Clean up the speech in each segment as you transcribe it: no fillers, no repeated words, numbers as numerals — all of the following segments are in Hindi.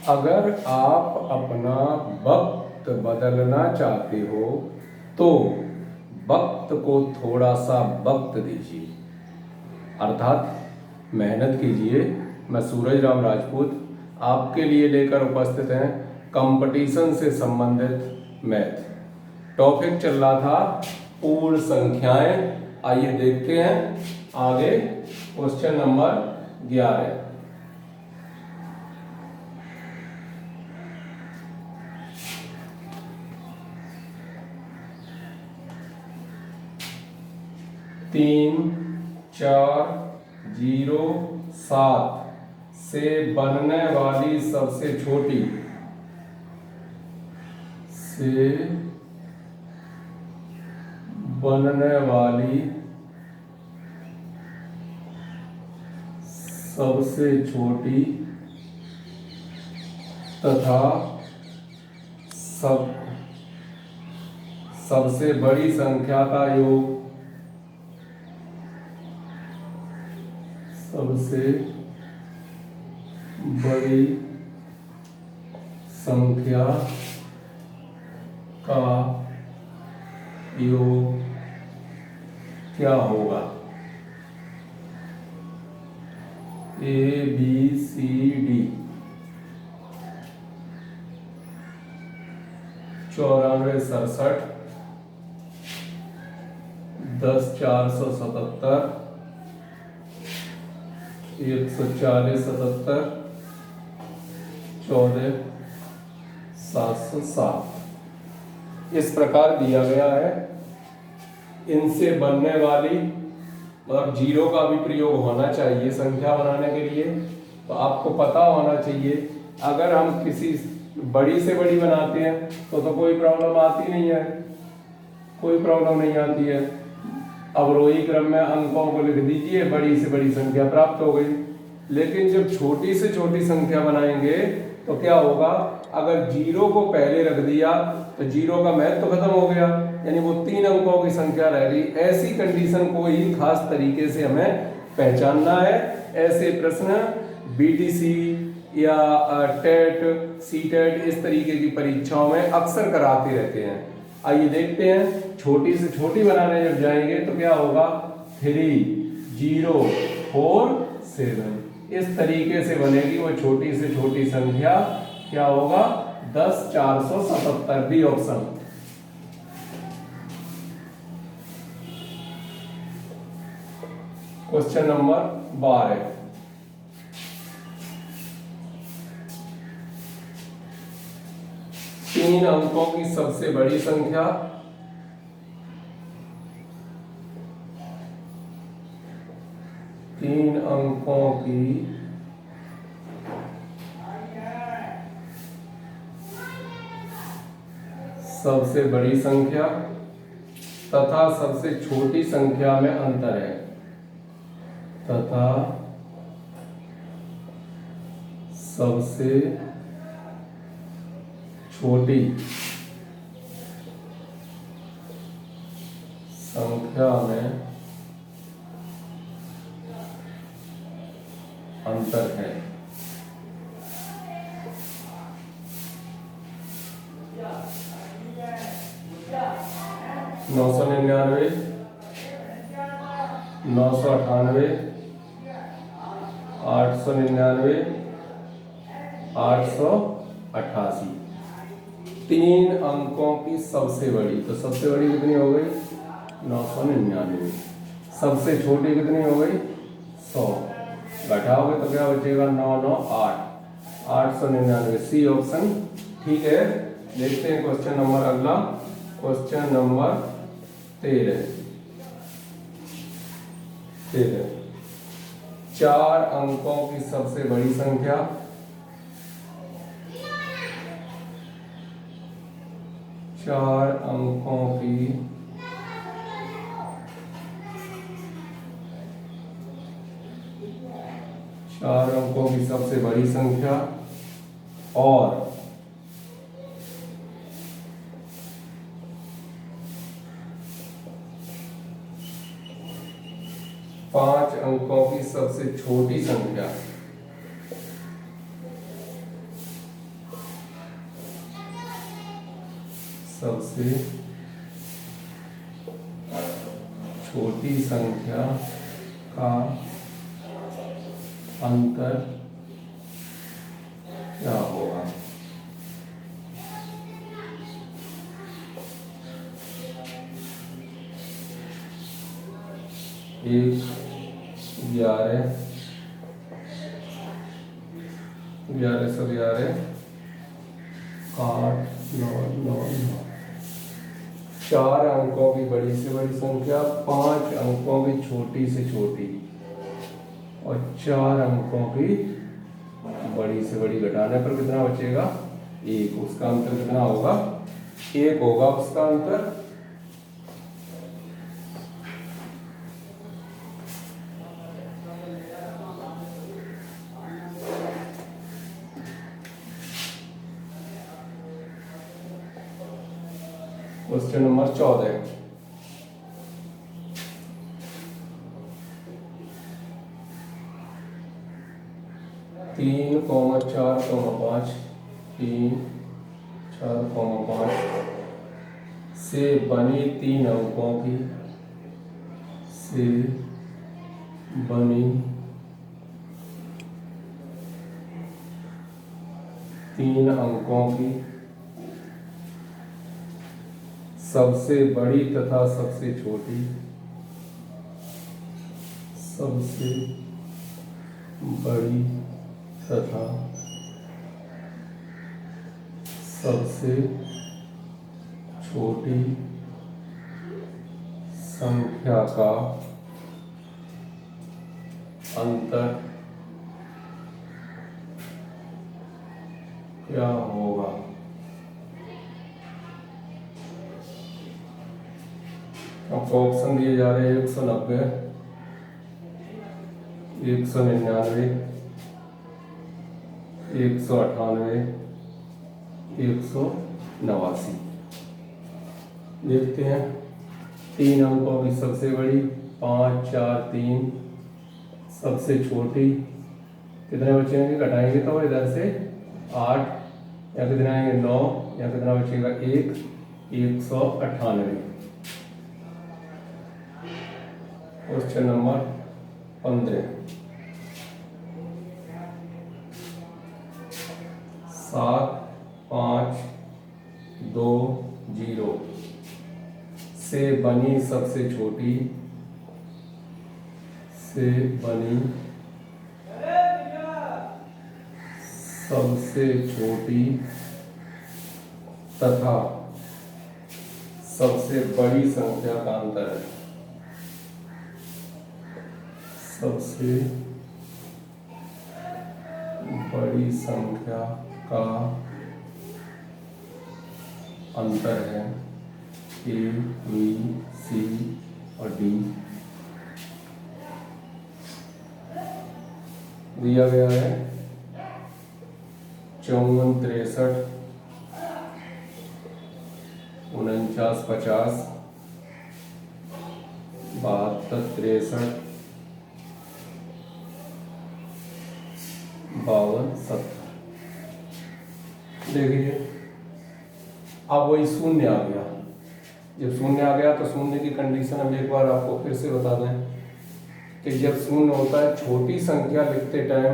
अगर आप अपना वक्त बदलना चाहते हो तो वक्त को थोड़ा सा वक्त दीजिए, अर्थात मेहनत कीजिए। मैं सूरज राम राजपूत आपके लिए लेकर उपस्थित हैं कंपटीशन से संबंधित मैथ। टॉपिक चल रहा था पूर्ण संख्याएं। आइए देखते हैं आगे क्वेश्चन नंबर 11। तीन 4 0 7 से बनने वाली सबसे छोटी तथा सबसे बड़ी संख्या का योग क्या होगा? ABCD 94 67 10 477 140 77 14 707 इस प्रकार दिया गया है। इनसे बनने वाली मतलब जीरो का भी प्रयोग होना चाहिए संख्या बनाने के लिए, तो आपको पता होना चाहिए। अगर हम किसी बड़ी से बड़ी बनाते हैं तो कोई प्रॉब्लम आती नहीं है, कोई प्रॉब्लम नहीं आती है। अवरोही क्रम में अंकों को लिख दीजिए, बड़ी से बड़ी संख्या प्राप्त हो गई। लेकिन जब छोटी से छोटी संख्या बनाएंगे तो क्या होगा? अगर जीरो को पहले रख दिया तो जीरो का महत्व तो खत्म हो गया, यानी वो 3 अंकों की संख्या रह गई। ऐसी कंडीशन को ही खास तरीके से हमें पहचानना है। ऐसे प्रश्न BTC या टेट सीटेट इस तरीके की परीक्षाओं में अक्सर कराते रहते हैं। आइए देखते हैं। छोटी से छोटी बनाने जब जाएंगे तो क्या होगा? 3 0 4 7 इस तरीके से बनेगी वो छोटी से छोटी संख्या। क्या होगा? 10 477 बी ऑप्शन। Question number 12। तीन अंकों की सबसे बड़ी संख्या सबसे बड़ी संख्या तथा सबसे छोटी संख्या में अंतर है, तथा सबसे छोटी संख्या में अंतर है। 999 998 899 888 तीन अंकों की सबसे बड़ी, तो सबसे बड़ी कितनी हो गई? 999। सबसे छोटी कितनी हो गई? 100। घटाओगे तो क्या बचेगा? 9 9 8 899। सी ऑप्शन ठीक है। देखते हैं क्वेश्चन नंबर अगला। Question number 13। 4 अंकों की सबसे बड़ी संख्या चार अंकों की सबसे बड़ी संख्या और 5 अंकों की सबसे छोटी संख्या सबसे छोटी संख्या का अंतर क्या होगा? एक 11 11 11 8 9 9 9 4 अंकों की बड़ी से बड़ी संख्या, 5 अंकों की छोटी से छोटी और 4 अंकों की बड़ी से बड़ी घटाने पर कितना बचेगा? 1। उसका अंतर कितना होगा? 1 होगा उसका अंतर। Question number 14। 3, 4, 5 3, 4, 5 से बनी 3 अंकों की से बनी 3 अंकों की सबसे बड़ी तथा सबसे छोटी, सबसे बड़ी तथा सबसे छोटी संख्या का अंतर क्या होगा? आपको ऑप्शन दिए जा रहे हैं 190, 199, 198, 189। देखते हैं। 3 अंकों की सबसे बड़ी 5, 4, 3, सबसे छोटी कितने बचेंगे? घटाएंगे तो इधर से 8, या कितना आएंगे 9, या कितना बचेगा 1, 198। Question number 15। 7, 5, 2, 0 से बनी सबसे छोटी से बनी सबसे छोटी तथा सबसे बड़ी संख्या का अंतर है। सबसे बड़ी संख्या का अंतर है A, B, C और D दिया गया है। 54, 63, 49, 50, 72, 63, 52, 70। देखिए अब वही शून्य आ गया। जब शून्य आ गया तो शून्य की कंडीशन हम एक बार आपको फिर से बता दें कि जब शून्य होता है छोटी संख्या लिखते टाइम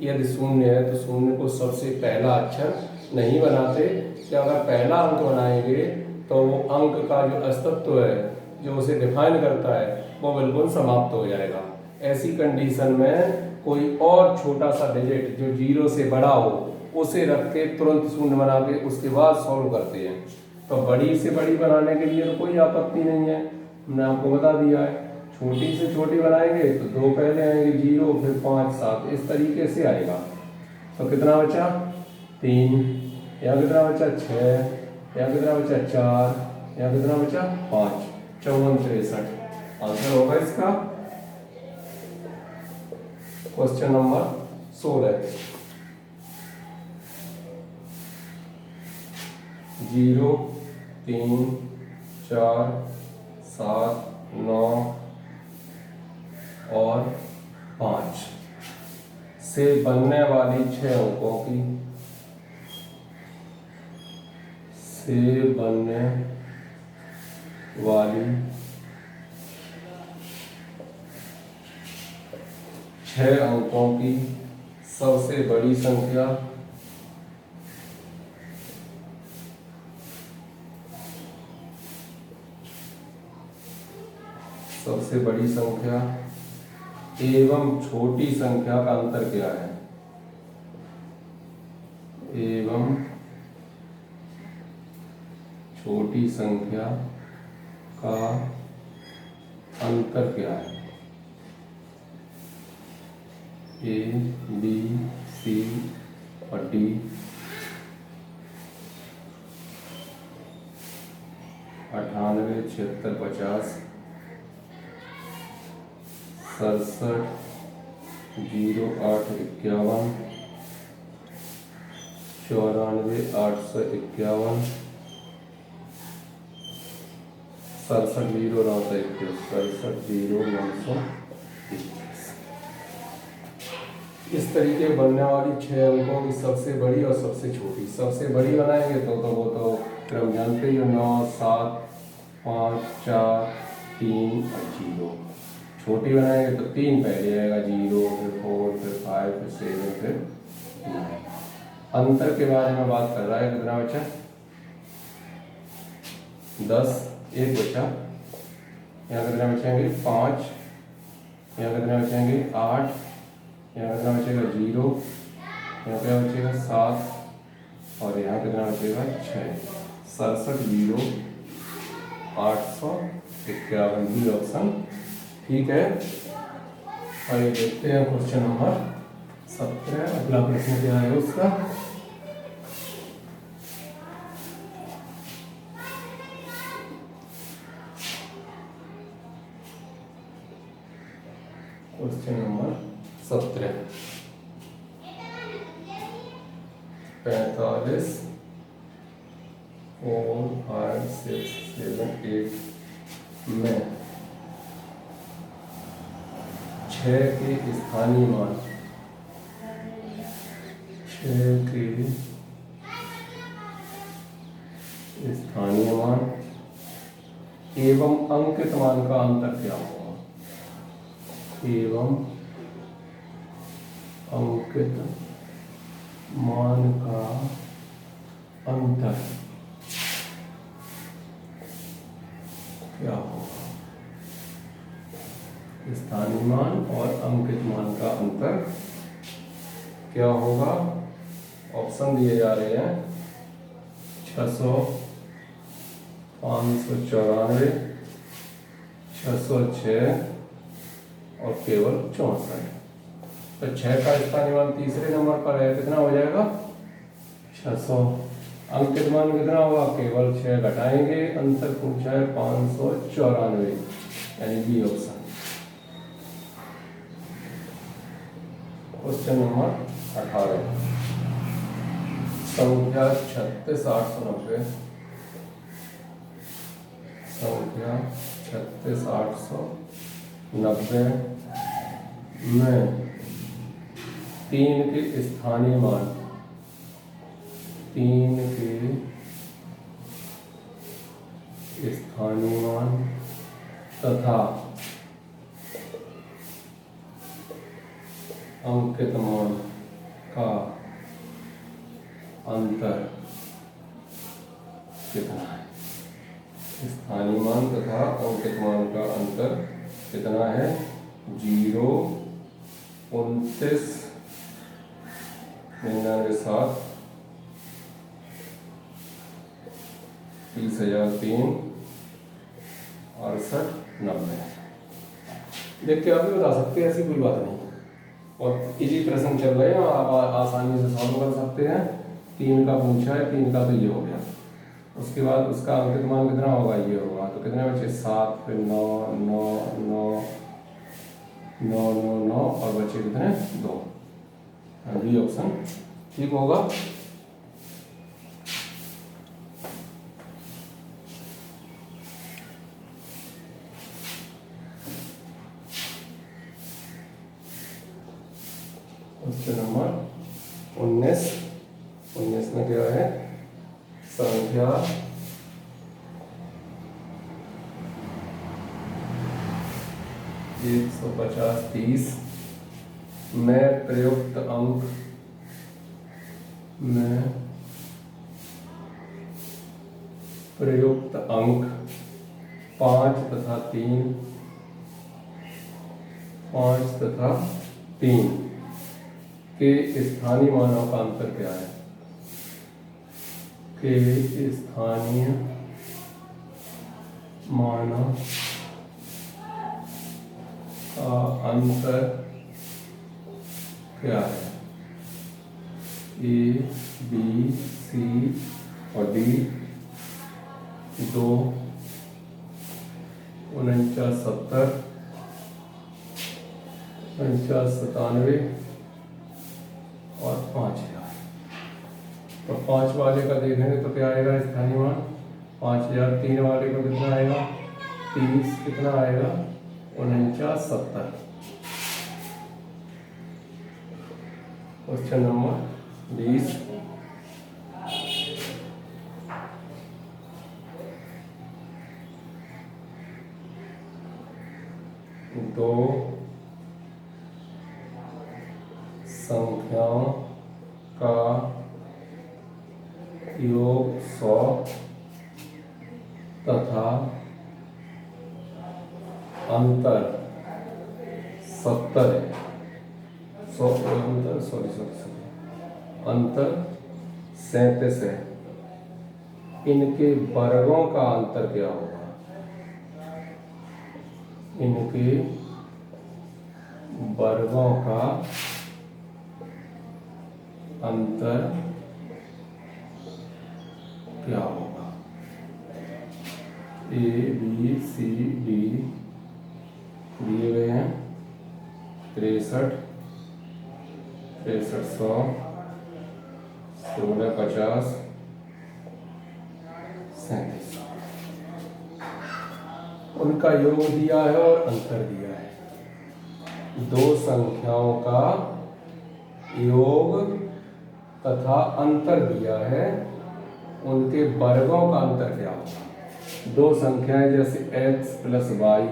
यदि शून्य है तो शून्य को सबसे पहला अक्षर नहीं बनाते, कि अगर पहला अंक बनाएंगे तो वो अंक का जो अस्तित्व है जो उसे डिफाइन करता है वो बिल्कुल समाप्त हो जाएगा। ऐसी कंडीशन में कोई और छोटा सा डिजिट जो 0 से बड़ा हो उसे रख के तुरंत शून्य बना के उसके बाद सॉल्व करते हैं। तो बड़ी से बड़ी बनाने के लिए तो कोई आपत्ति नहीं है, हमने आपको बता दिया है। छोटी से छोटी बनाएंगे तो 2 पहले आएंगे 0, फिर 5, 7, इस तरीके से आएगा। तो कितना बचा? 3, या कितना बचा? 6, या कितना बचा? 4, या कितना बचा? 5। 54, 63 आंसर होगा इसका। Question number 16। 0, 3, 4, 7, 9 और 5 से बनने वाली 6 अंकों की से बनने वाली 6 अंकों की सबसे बड़ी संख्या एवं छोटी संख्या का अंतर क्या है? एवं छोटी संख्या का अंतर क्या है? ए, बी, सी और डी। 98, 76, 50, 67, 08, 51, 94, 851, 67, 0921, 67, 0921। इस तरीके बनने वाली 6 अंकों की सबसे बड़ी और सबसे छोटी। सबसे बड़ी बनाएंगे तो वो तो क्रम जानते ही हो, 9, 7, 5, 4, 3 और 0। छोटी बनाएंगे तो 3 पहले आएगा, 0, फिर 4, फिर 5, फिर 7, फिर 9। अंतर के बारे में बात कर रहा है। कितना बचा? 10, 1 बचा। यहाँ कितना बचेंगे? 5। यहाँ कितना बचेंगे? 8। यहाँ कितना बचेगा? 0। यहाँ क्या बचेगा? 7। और यहाँ कितना बचेगा? 6। 67, 0, 851 बी ऑप्शन ठीक है। आइए देखते हैं क्वेश्चन नंबर 17। अगला प्रश्न क्या है उसका? Question number 17। 45, 4, 5, 6, 7, 8 में 6 के स्थानीय मान, 6 के स्थानीय मान एवं अंकित मान का अंतर क्या होगा? एवं अंकित मान का अंतर क्या होगा? स्थानीय मान और अंकित मान का अंतर क्या होगा? ऑप्शन दिए जा रहे हैं 600, 594, 606 और केवल 64। तो 6 का स्थानीय मान तीसरे नंबर पर है, कितना हो जाएगा? 600। अंकित मान कितना होगा? केवल 6 घटाएंगे, अंतर पूछा है 594, यानी बी ऑप्शन। Question number 18। संख्या 36890, संख्या 36890 में 3 के स्थानीय मान, 3 के स्थानीय मान तथा अंकित मान का अंतर कितना है? स्थानीय मान तथा अंकित मान का अंतर कितना है? 0, 29, 99, 30,003, 68, 90। देख के आप भी बता सकते हैं, ऐसी कोई बात नहीं। और इजी प्रश्न चल रहे हैं, आप आसानी से सॉल्व कर सकते हैं। 3 का पूछा है, 3 का तो ये हो गया। उसके बाद उसका अंकित मान कितना होगा? ये होगा। तो कितने बचे? 7, फिर 9, 9, 9, 9, 9, 9 और बचे कितने? 2। बी ऑप्शन ठीक होगा। क्वेश्चन नंबर 19 में क्या है? संख्या एक 150 30 में प्रयुक्त अंक प्रयुक्त अंक 5 तथा 3 के स्थानीय मानों का अंतर क्या है? के स्थानीय मानों का अंतर क्या है? ए बी सी और डी 2 49 70 49 97 और 5000। तो 5 वाले का देखेंगे तो क्या आएगा स्थानीय मान 5000। 3 वाले का कितना आएगा 30, कितना आएगा 49 70। Question number 20। दो संख्याओं का योग 100 तथा अंतर 70 है। अंतर 37 है। इनके वर्गों का अंतर क्या होगा? इनके वर्गों का अंतर क्या होगा? ए बी सी डी दिए गए हैं 63 100 16 50 37। उनका योग दिया है और अंतर दिया है। दो संख्याओं का योग तथा अंतर दिया है, उनके वर्गों का अंतर क्या होगा? दो संख्याएं जैसे x प्लस वाई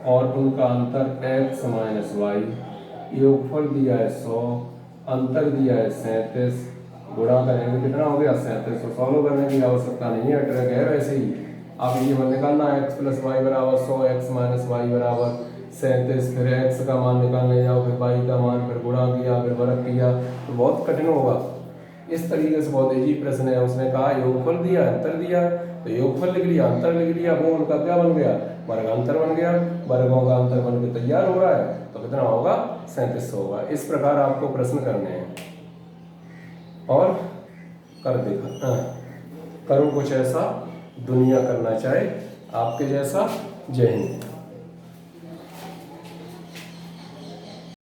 और उनका अंतर x माइनस वाई, योगफल दिया है 100, अंतर दिया है 37, गुणा करेंगे कितना हो गया 37। तो सॉल्व करने की आवश्यकता नहीं है, ट्रिक है वैसे ही। आप ये मान निकालना है x प्लस वाई बराबर 100, x माइनस वाई बराबर 37, फिर x का मान निकालने जाओ, फिर y का मान, फिर गुणा किया, फिर वर्ग किया, तो बहुत कठिन होगा। इस तरीके से बहुत इजी प्रश्न है। उसने कहा योगफल दिया अंतर दिया तो योगफल लिख लिया, अंतर लिख लिया, वो उनका क्या बन गया वर्गांतर बन गया। वर्गों का अंतर बन के तैयार हो रहा है, तो कितना होगा 37 होगा। इस प्रकार आपको प्रश्न करने हैं और कर देखा करो कुछ ऐसा दुनिया करना चाहे आपके जैसा। जय हिंद।